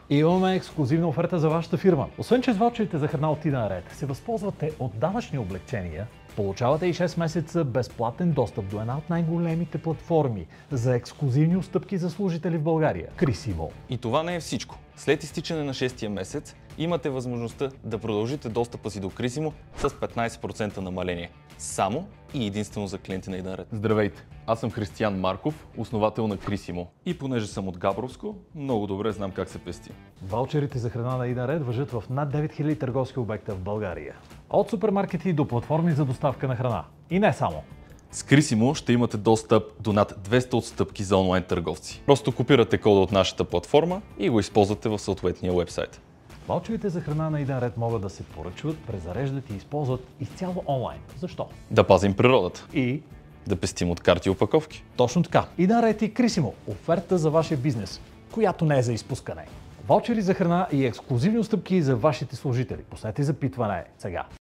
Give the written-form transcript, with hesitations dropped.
Имаме ексклузивна оферта за вашата фирма. Освен че с ваучерите за храна отида наред, се възползвате от данъчни облекчения, получавате и 6 месеца безплатен достъп до една от най-големите платформи за ексклузивни отстъпки за служители в България – Крисимо. И това не е всичко. След изтичане на 6-тия месец имате възможността да продължите достъпа си до Крисимо с 15% намаление. Само и единствено за клиенти на Идан Ред. Здравейте, аз съм Християн Марков, основател на Крисимо. И понеже съм от Габровско, много добре знам как се пести. Ваучерите за храна на Идан Ред важат в над 9000 търговски обекта в България. От супермаркети до платформи за доставка на храна. И не само. С Крисимо ще имате достъп до над 200 отстъпки за онлайн търговци. Просто копирате кода от нашата платформа и го използвате в съответния уебсайт. Ваучерите за храна на Идан Ред могат да се поръчват, презареждат и използват изцяло онлайн. Защо? Да пазим природата. И Да пестим от карти и опаковки. точно така. Идан Ред и Крисимо – оферта за вашия бизнес, която не е за изпускане. Ваучери за храна и ексклузивни отстъпки за вашите служители. Пуснете запитване сега.